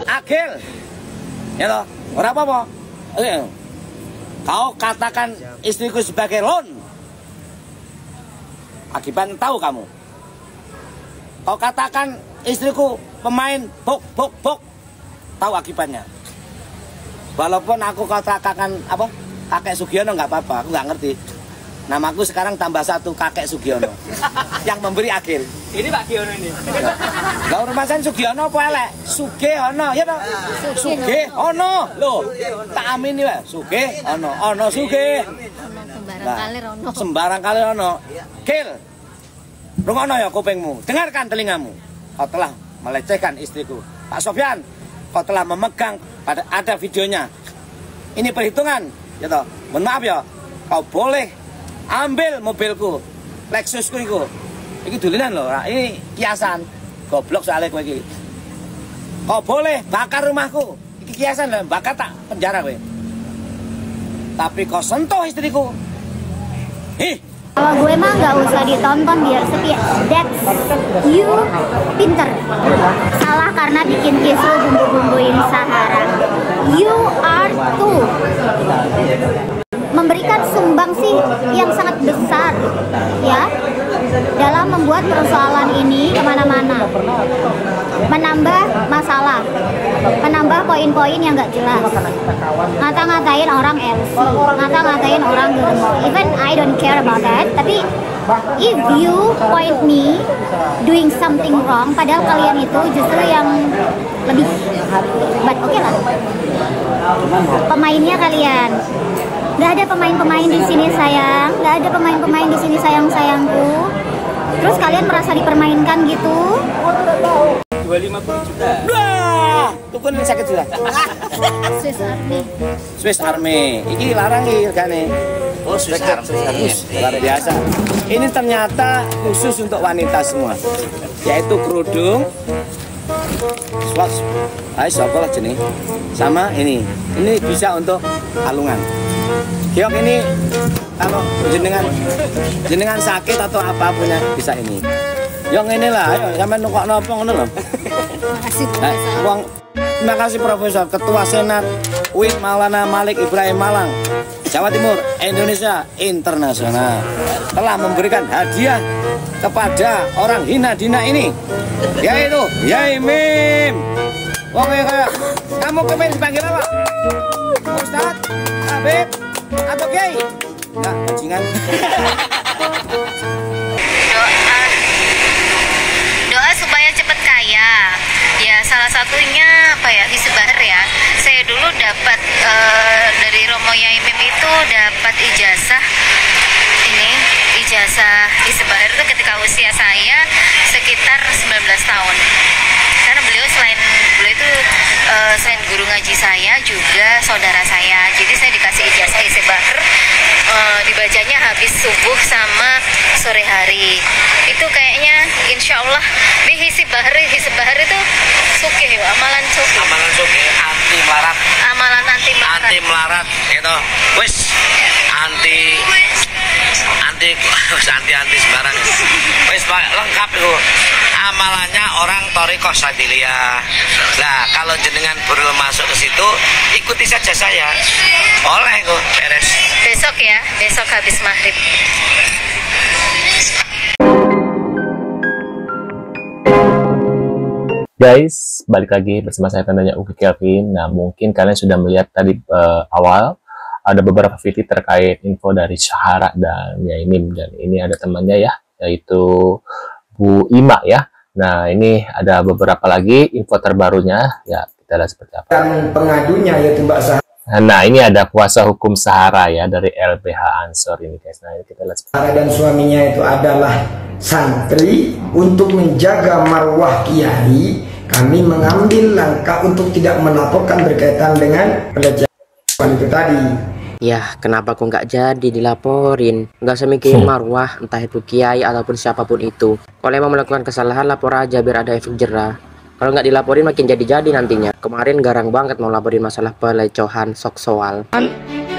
Agil. Ya toh, ora apa-apa. Kau katakan istriku sebagai lon. Akibatnya tahu kamu. Kau katakan istriku pemain bok. Tahu akibatnya. Walaupun aku katakan apa? Kakek Sugiono nggak apa-apa, aku nggak ngerti. Namaku sekarang tambah satu, Kakek Sugiono. Yang memberi Agil. Ini Pak Giono ini. Gak urusan Sugiono apa elek? Sugiono, ya toh? Sugiono. Loh, tak amin ya, Sugiono. Ono Suge. Sembarang kali rono. Sembarang kali ono. Gil. Rungono ya kupingmu, dengarkan telingamu. Kau telah melecehkan istriku. Pak Sofyan, kau telah memegang, ada videonya. Ini perhitungan, ya toh. Mohon maaf ya, kau boleh ambil mobilku, Lexusku itu. Ini dulinan loh, ini kiasan. Goblok soalnya kowe iki. Kau boleh bakar rumahku. Ini kiasan loh, bakar tak penjara kowe. Tapi kau sentuh istriku. Kalau gue mah nggak usah ditonton biar sepi. That's you pinter. Salah karena bikin kisru bumbu-bumbuin Sahara. You are too. Memberikan sumbangsi yang sangat besar ya dalam membuat persoalan ini kemana-mana, menambah masalah, menambah poin-poin yang nggak jelas, ngata-ngatain orang MC, ngata-ngatain orang germo. Even I don't care about that, tapi if you point me doing something wrong, padahal kalian itu justru yang lebih, but oke lah, pemainnya kalian. Nggak ada pemain-pemain di sini sayang, nggak ada pemain-pemain di sini sayang-sayangku. Terus kalian merasa dipermainkan gitu? 250 juta. Wah, tuh kan sakit sudah. Swiss Army. Swiss Army, ini larang regane. Oh, Swiss Army. Luar biasa. Ini ternyata khusus untuk wanita semua, yaitu kerudung, swatch, sokolah jenis, sama ini bisa untuk kalungan. Giok ini kalau jenengan sakit atau apapun ya bisa ini. Yang inilah, ayo sampai nukok nopo ngono lho. Makasih Profesor. Terima kasih Profesor Ketua Senat UIN Maulana Malik Ibrahim Malang, Jawa Timur, Indonesia Internasional telah memberikan hadiah kepada orang hina dina ini, yaitu Yai Mim. Wong kayak kamu kepen dipanggil apa? Ustaz, Habib, atau Kiai? Nah, bajingan. Doa supaya cepat kaya. Ya salah satunya apa ya, Hisbahar ya. Saya dulu dapat dari Romo Yai Mim itu dapat ijazah Hisbahar itu ketika usia saya sekitar 19 tahun. Karena beliau selain guru ngaji saya juga saudara saya, jadi saya dikasih ijazah Hisbahar, dibacanya habis subuh sama sore hari. Itu kayaknya insya Allah Hisbahar itu sukih, amalan sukih, Anti melarat, amalan anti melarat itu wis anti sembarang wis lengkap itu amalannya orang Thariqah Sadiliyah. Nah kalau jenengan perlu masuk ke situ, ikuti saja saya, boleh kok, beres. Besok habis maghrib. Guys, balik lagi bersama saya tentunya Uki Kelvin. Nah, mungkin kalian sudah melihat tadi awal ada beberapa video terkait info dari Sahara dan Yai Mim, dan ini ada temannya ya, yaitu Bu Ima ya. Nah, ini ada beberapa lagi info terbarunya ya, kita lihat seperti apa. Dan pengadunya yaitu Mbak Sahara. Nah, ini ada kuasa hukum Sahara ya dari LBH Ansor ini guys. Nah, ini kita lihat seperti apa. Dan suaminya itu adalah santri. Untuk menjaga marwah kiai, kami mengambil langkah untuk tidak melaporkan berkaitan dengan pelecehan itu tadi. Ya, kenapa kok nggak jadi dilaporin? Nggak usah mikirin marwah, entah itu kiai ataupun siapapun itu. Kalau emang melakukan kesalahan, lapor aja biar ada efek jerah. Kalau nggak dilaporin makin jadi-jadi nantinya. Kemarin garang banget mau laporin masalah pelecehan seksual.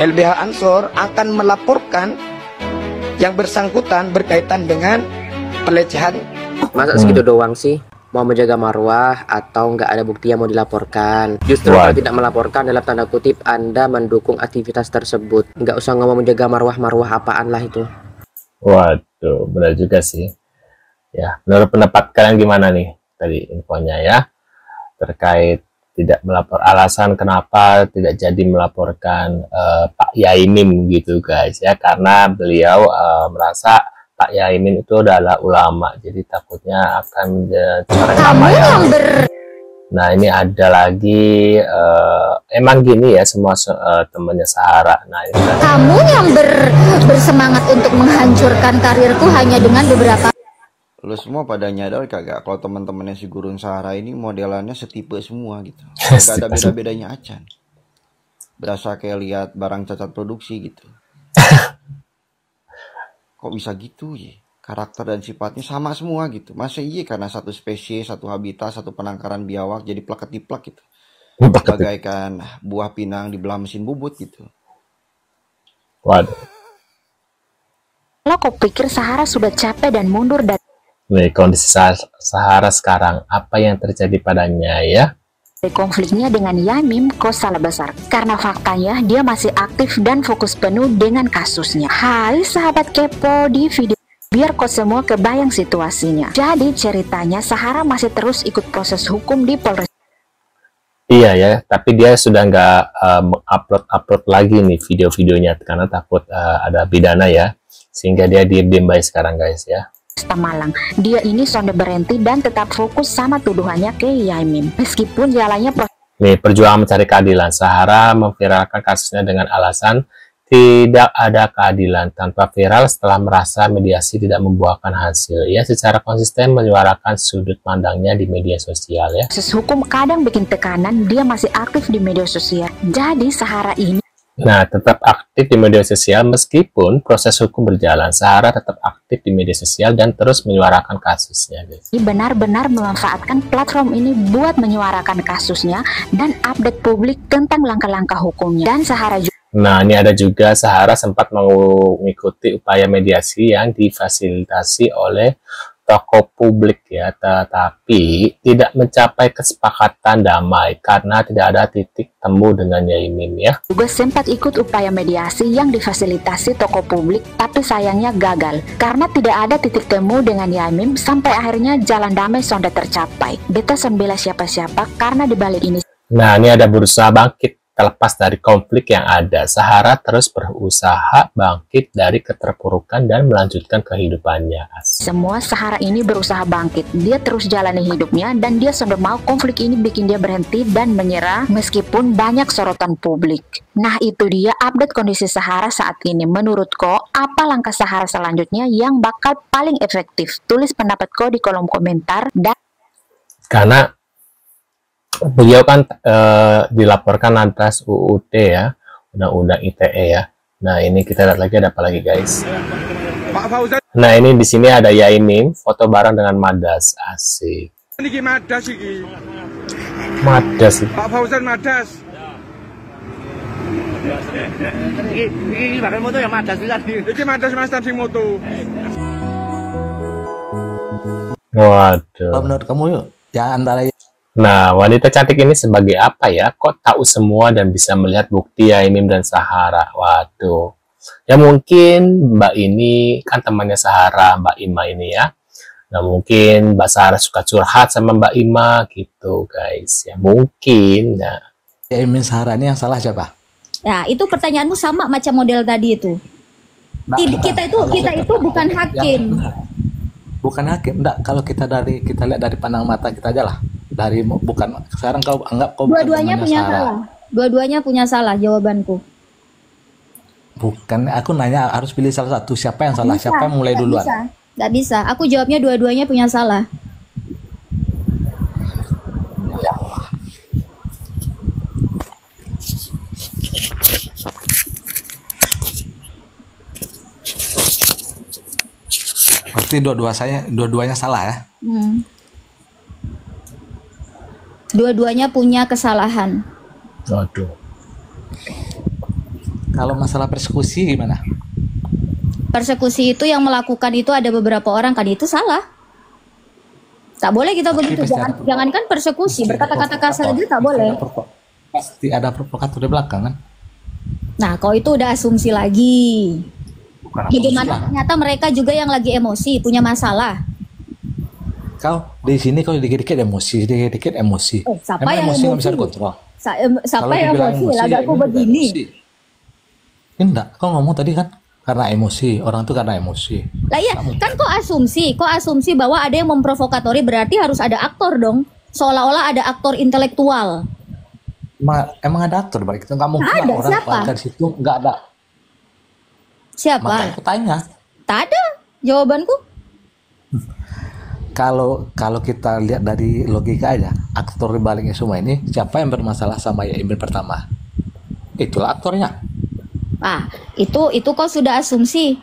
LBH Ansor akan melaporkan yang bersangkutan berkaitan dengan pelecehan. Masa segitu doang sih? mau menjaga marwah atau nggak ada bukti yang mau dilaporkan. Justru kalau tidak melaporkan dalam tanda kutip Anda mendukung aktivitas tersebut. Nggak usah ngomong menjaga marwah apaan lah itu. Waduh, benar juga sih. Ya, menurut pendapat kalian gimana nih tadi infonya ya terkait tidak melapor, alasan kenapa tidak jadi melaporkan Pak Yaimin gitu guys ya, karena beliau merasa Pak Yaimin itu adalah ulama, jadi takutnya akan mencoreng nama yang Nah ini ada lagi emang gini ya semua temannya Sahara. Nah ini kamu yang bersemangat untuk menghancurkan karirku hanya dengan beberapa. Lo semua pada nyadar kagak kalau teman-temannya si Gurun Sahara ini modelannya setipe semua gitu, gak ada beda-bedanya acan, berasa kayak lihat barang cacat produksi gitu. Kok bisa gitu ya? Karakter dan sifatnya sama semua gitu. Masa iya karena satu spesies, satu habitat, satu penangkaran biawak jadi plak-ketiplak gitu. Bagaikan buah pinang dibelah mesin bubut gitu. Waduh. Lo kok pikir Sahara sudah capek dan mundur dari kondisi Sahara sekarang, apa yang terjadi padanya ya? Konfliknya dengan Yaimin kok salah besar, karena faktanya dia masih aktif dan fokus penuh dengan kasusnya. Hai sahabat kepo di video biar kok semua kebayang situasinya. Jadi ceritanya Sahara masih terus ikut proses hukum di Polres. Iya ya, tapi dia sudah nggak upload lagi nih video-videonya karena takut ada pidana ya, sehingga dia diem baik sekarang guys ya. Malang, dia ini sonde berhenti dan tetap fokus sama tuduhannya ke Yaimin. Meskipun jalannya perjuangan mencari keadilan. Sahara memviralkan kasusnya dengan alasan tidak ada keadilan tanpa viral setelah merasa mediasi tidak membuahkan hasil. Ia secara konsisten menyuarakan sudut pandangnya di media sosial ya. Proses hukum kadang bikin tekanan, dia masih aktif di media sosial. Jadi Sahara ini tetap aktif di media sosial meskipun proses hukum berjalan. Sahara tetap aktif di media sosial dan terus menyuarakan kasusnya. Benar-benar memanfaatkan platform ini buat menyuarakan kasusnya dan update publik tentang langkah-langkah hukumnya. Dan Sahara juga. Nah, ini ada juga Sahara sempat mengikuti upaya mediasi yang difasilitasi oleh tokoh publik ya, tetapi tidak mencapai kesepakatan damai karena tidak ada titik temu dengan Yaimin ya. Juga sempat ikut upaya mediasi yang difasilitasi tokoh publik, tapi sayangnya gagal karena tidak ada titik temu dengan Yaimin sampai akhirnya jalan damai sonde tercapai. Beta son bela siapa-siapa karena dibalik ini. Nah, ini ada berusaha bangkit. Terlepas dari konflik yang ada, Sahara terus berusaha bangkit dari keterpurukan dan melanjutkan kehidupannya. Semua Sahara ini berusaha bangkit. Dia terus jalani hidupnya dan dia sudah mau konflik ini bikin dia berhenti dan menyerah meskipun banyak sorotan publik. Nah itu dia update kondisi Sahara saat ini. Menurut ko, apa langkah Sahara selanjutnya yang bakal paling efektif? Tulis pendapat ko di kolom komentar. Dan karena beliau kan dilaporkan atas UUT ya, Undang-Undang ITE ya. Nah ini kita lihat lagi ada apa lagi guys. Nah ini di sini ada Yaimin foto bareng dengan Madas, asik. Ini Madas iki. Madas iki. Pak Fauzan Madas. Iki bakal moto ya Madas iki. Iki Madas Mas sing moto. Waduh. Menurut kamu yuk, ya antara. Nah, wanita cantik ini sebagai apa ya? Kok tahu semua dan bisa melihat bukti Yaimin dan Sahara? Waduh. Ya mungkin Mbak ini kan temannya Sahara, Mbak Ima ini ya. Nah mungkin Mbak Sahara suka curhat sama Mbak Ima gitu guys. Ya mungkin. Nah. Yaimin Sahara ini yang salah siapa? Ya itu pertanyaanmu sama macam model tadi itu. Kita itu bukan hakim. Bukan hakim. Enggak, kalau kita lihat dari pandang mata kita aja lah. Bukan sekarang kau anggap kau dua-duanya punya salah. Dua-duanya punya salah jawabanku. Bukan, aku nanya harus pilih salah satu. Siapa yang salah? Siapa yang mulai duluan? Nggak bisa. Aku jawabnya dua-duanya punya salah. Berarti dua-duanya salah ya? Dua-duanya punya kesalahan. Waduh. Kalau masalah persekusi gimana? Persekusi itu yang melakukan itu ada beberapa orang kan itu salah. Tak boleh kita Tapi begitu. pasti ada Jangankan persekusi, pasti ada berkata-kata kasar provokator. aja tak boleh. Pasti ada provokator di belakang kan? Nah, kau itu udah asumsi lagi. Bukan asumsi Bagaimana lah. ternyata mereka juga yang lagi emosi, punya masalah. Kau di sini kau dikit-dikit emosi, dikit-dikit emosi. Siapa Emang yang emosi nggak bisa emosi? dikontrol? Siapa Kalau yang dibilang emosi? Lagakku ya begini. Enggak, kau ngomong tadi kan karena emosi, orang itu karena emosi. Lah iya, kan kok asumsi bahwa ada yang memprovokatori, berarti harus ada aktor dong. Seolah-olah ada aktor intelektual. Emang ada aktor balik itu nggak mungkin Nggak ada, lah orang siapa? dari situ nggak ada. Siapa? Makanya aku tanya. Tak ada jawabanku. Kalau kita lihat dari logika aja, aktor di baliknya semua ini siapa yang bermasalah sama Yaimin pertama? Itulah aktornya. Ah, itu kau sudah asumsi.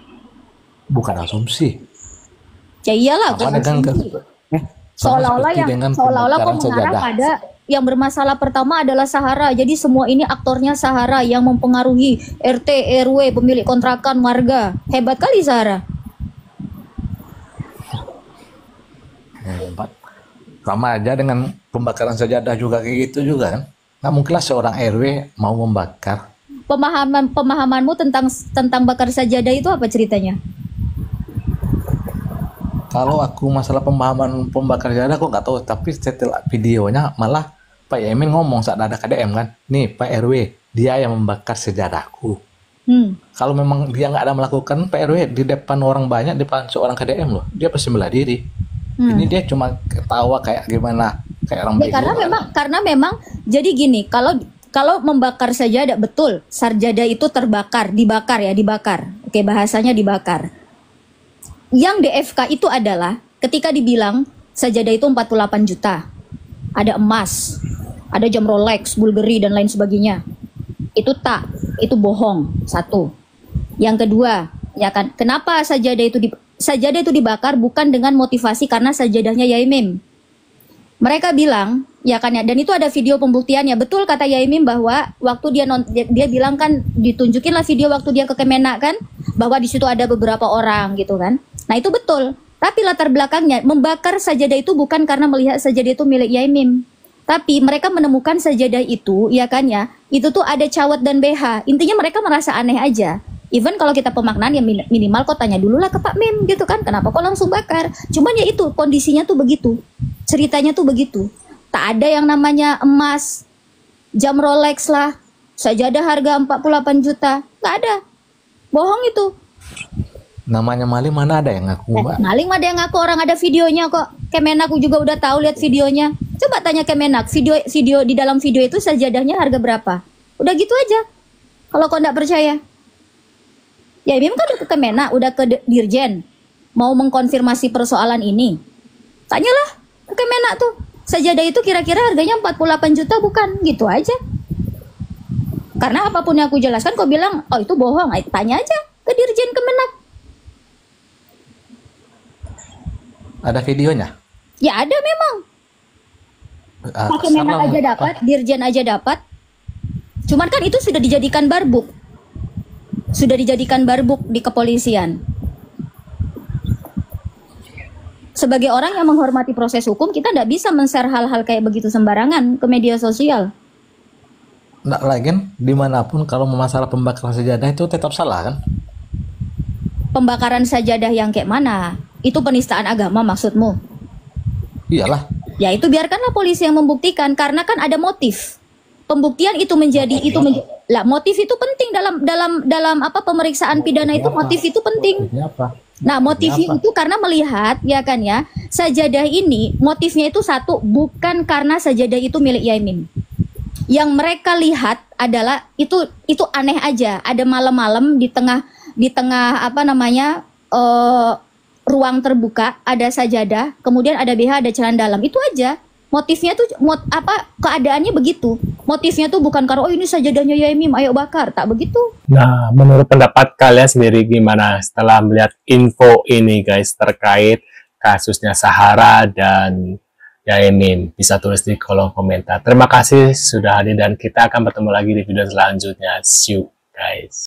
Bukan asumsi. Ya iyalah, Apa kau dengan asumsi. Seolah-olah kau mengarah pada yang bermasalah pertama adalah Sahara. Jadi semua ini aktornya Sahara yang mempengaruhi RT, RW, pemilik kontrakan, warga. Hebat kali Sahara. Hebat. Sama aja dengan pembakaran sajadah juga kayak gitu juga kan. Nggak mungkinlah seorang RW mau membakar. Pemahamanmu tentang bakar sajadah itu apa ceritanya? Kalau aku masalah pemahaman pembakar sajadah aku nggak tahu, tapi setelah videonya malah Pak Yaimin ngomong saat ada KDM kan, nih Pak RW dia yang membakar sejadahku. Kalau memang dia nggak ada melakukan, Pak RW di depan orang banyak, di depan seorang KDM loh, dia pasti bela diri. Ini dia cuma ketawa kayak gimana, kayak orang Ya, bego. karena memang jadi gini, kalau membakar sajadah, betul sarjada itu dibakar. Oke, bahasanya dibakar. Yang DFK itu adalah ketika dibilang sajadah itu 48 juta. Ada emas, ada jam Rolex, Bulgari dan lain sebagainya. Itu bohong. Satu. Yang kedua, ya kan, kenapa sajadah itu dibakar bukan dengan motivasi karena sajadahnya Yaimin. Mereka bilang, ya kan ya, dan itu ada video pembuktiannya. Betul kata Yaimin bahwa waktu dia bilang kan, ditunjukin lah video waktu dia ke Kemenak kan, bahwa di situ ada beberapa orang gitu kan. Nah itu betul. Tapi latar belakangnya membakar sajadah itu bukan karena melihat sajadah itu milik Yaimin. Tapi mereka menemukan sajadah itu, ya kan ya, itu tuh ada cawat dan BH. Intinya mereka merasa aneh aja. Even kalau kita pemaknaan ya minimal kok tanya dulu lah ke Pak Mim gitu kan, kenapa kok langsung bakar. Cuman ya itu kondisinya tuh begitu, ceritanya tuh begitu. Tak ada yang namanya emas, jam Rolex lah, sajadah harga 48 juta, nggak ada. Bohong itu. Namanya maling mana ada yang ngaku, Mbak? Maling ada yang ngaku, orang ada videonya kok. Kemenak juga udah tahu lihat videonya. Coba tanya Kemenak, video di dalam video itu sajadahnya harga berapa? Udah gitu aja. Kalau kau nggak percaya. Ya memang kan udah ke Kemenak, udah ke Dirjen. Mau mengkonfirmasi persoalan ini. Tanyalah ke Kemenak tuh. Sajadah itu kira-kira harganya 48 juta bukan? Gitu aja. Karena apapun yang aku jelaskan kau bilang, oh itu bohong. Tanya aja ke Dirjen Kemenak. Ada videonya? Ya ada memang. Pak Kemenak aja dapat, Dirjen aja dapat. Cuman kan itu sudah dijadikan barbuk. Sudah dijadikan barbuk di kepolisian. Sebagai orang yang menghormati proses hukum, kita tidak bisa men-share hal-hal kayak begitu sembarangan ke media sosial. Nggak lagi dimanapun kalau masalah pembakaran sajadah itu tetap salah kan? Pembakaran sajadah yang kayak mana? Itu penistaan agama maksudmu? Iyalah. Ya itu biarkanlah polisi yang membuktikan karena kan ada motif. Pembuktian itu menjadi lah motif itu penting dalam apa pemeriksaan pidana itu, motif itu penting. Nah, motifnya itu karena melihat ya kan ya, sajadah ini motifnya itu satu, bukan karena sajadah itu milik Yaimin. Yang mereka lihat adalah itu aneh aja, ada malam-malam di tengah apa namanya ruang terbuka, ada sajadah, kemudian ada BH, ada celana dalam, itu aja. Motifnya tuh keadaannya begitu. Motifnya tuh bukan karena oh ini sajadahnya Yaimin, ayo bakar, tak begitu. Nah, menurut pendapat kalian sendiri gimana setelah melihat info ini guys terkait kasusnya Sahara dan Yaimin? Bisa tulis di kolom komentar. Terima kasih sudah hadir dan kita akan bertemu lagi di video selanjutnya. See you guys.